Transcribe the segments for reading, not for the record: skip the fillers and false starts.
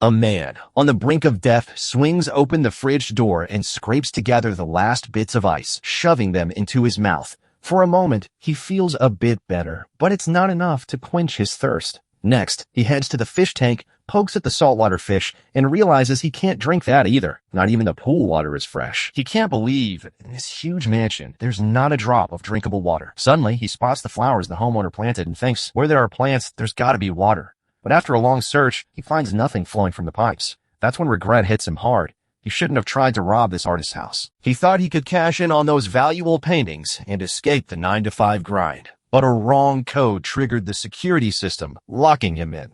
A man, on the brink of death, swings open the fridge door and scrapes together the last bits of ice, shoving them into his mouth. For a moment, he feels a bit better, but it's not enough to quench his thirst. Next, he heads to the fish tank, pokes at the saltwater fish, and realizes he can't drink that either. Not even the pool water is fresh. He can't believe in this huge mansion, there's not a drop of drinkable water. Suddenly, he spots the flowers the homeowner planted and thinks, where there are plants, there's gotta be water. But after a long search, he finds nothing flowing from the pipes. That's when regret hits him hard. He shouldn't have tried to rob this artist's house. He thought he could cash in on those valuable paintings and escape the 9-to-5 grind. But a wrong code triggered the security system, locking him in.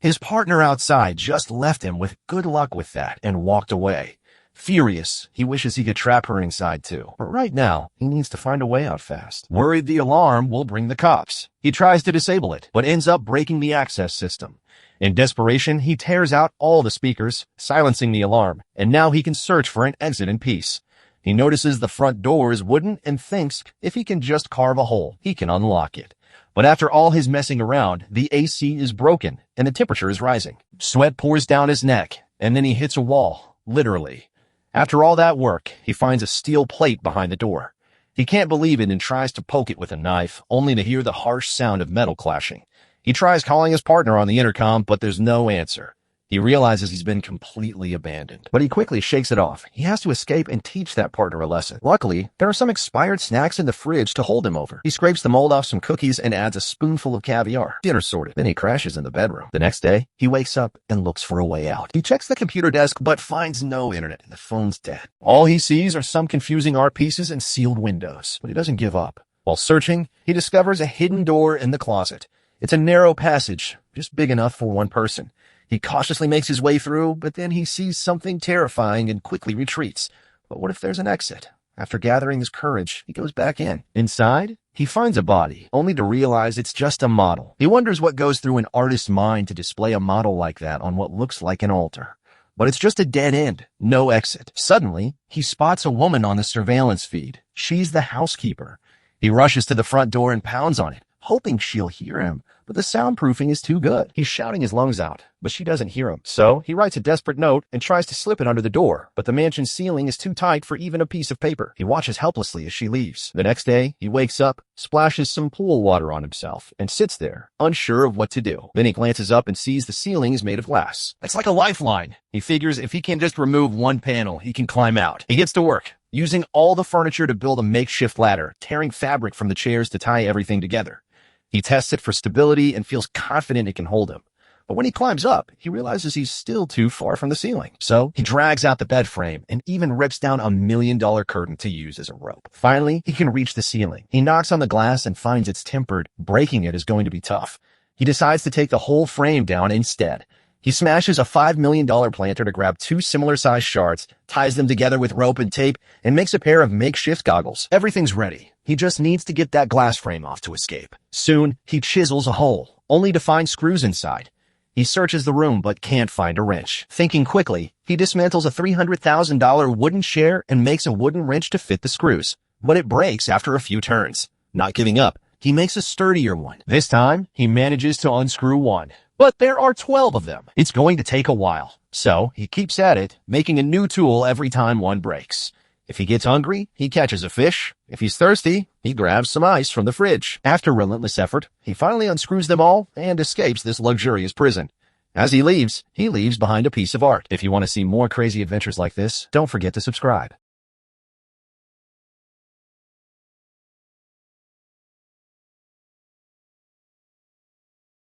His partner outside just left him with good luck with that and walked away. Furious, he wishes he could trap her inside too. But right now, he needs to find a way out fast. Worried the alarm will bring the cops. He tries to disable it, but ends up breaking the access system. In desperation, he tears out all the speakers, silencing the alarm, and now he can search for an exit in peace. He notices the front door is wooden and thinks if he can just carve a hole, he can unlock it. But after all his messing around, the AC is broken and the temperature is rising. Sweat pours down his neck, and then he hits a wall, literally. After all that work, he finds a steel plate behind the door. He can't believe it and tries to poke it with a knife, only to hear the harsh sound of metal clashing. He tries calling his partner on the intercom, but there's no answer. He realizes he's been completely abandoned, but he quickly shakes it off. He has to escape and teach that partner a lesson. Luckily, there are some expired snacks in the fridge to hold him over. He scrapes the mold off some cookies and adds a spoonful of caviar. Dinner sorted. Then he crashes in the bedroom. The next day, he wakes up and looks for a way out. He checks the computer desk, but finds no internet, and the phone's dead. All he sees are some confusing art pieces and sealed windows, but he doesn't give up. While searching, he discovers a hidden door in the closet. It's a narrow passage, just big enough for one person. He cautiously makes his way through, but then he sees something terrifying and quickly retreats. But what if there's an exit? After gathering his courage, he goes back in. Inside, he finds a body, only to realize it's just a model. He wonders what goes through an artist's mind to display a model like that on what looks like an altar. But it's just a dead end, no exit. Suddenly, he spots a woman on the surveillance feed. She's the housekeeper. He rushes to the front door and pounds on it, hoping she'll hear him, but the soundproofing is too good. He's shouting his lungs out, but she doesn't hear him. So he writes a desperate note and tries to slip it under the door, but the mansion's ceiling is too tight for even a piece of paper. He watches helplessly as she leaves. The next day, he wakes up, splashes some pool water on himself, and sits there, unsure of what to do. Then he glances up and sees the ceiling is made of glass. It's like a lifeline. He figures if he can just remove one panel, he can climb out. He gets to work, using all the furniture to build a makeshift ladder, tearing fabric from the chairs to tie everything together. He tests it for stability and feels confident it can hold him. But when he climbs up, he realizes he's still too far from the ceiling. So he drags out the bed frame and even rips down $1 million curtain to use as a rope. Finally, he can reach the ceiling. He knocks on the glass and finds it's tempered. Breaking it is going to be tough. He decides to take the whole frame down instead. He smashes a $5 million planter to grab 2 similar-sized shards, ties them together with rope and tape, and makes a pair of makeshift goggles. Everything's ready. He just needs to get that glass frame off to escape. Soon, he chisels a hole, only to find screws inside. He searches the room but can't find a wrench. Thinking quickly, he dismantles a $300,000 wooden chair and makes a wooden wrench to fit the screws. But it breaks after a few turns. Not giving up, he makes a sturdier one. This time, he manages to unscrew one. But there are 12 of them. It's going to take a while. So he keeps at it, making a new tool every time one breaks. If he gets hungry, he catches a fish. If he's thirsty, he grabs some ice from the fridge. After relentless effort, he finally unscrews them all and escapes this luxurious prison. As he leaves behind a piece of art. If you want to see more crazy adventures like this, don't forget to subscribe.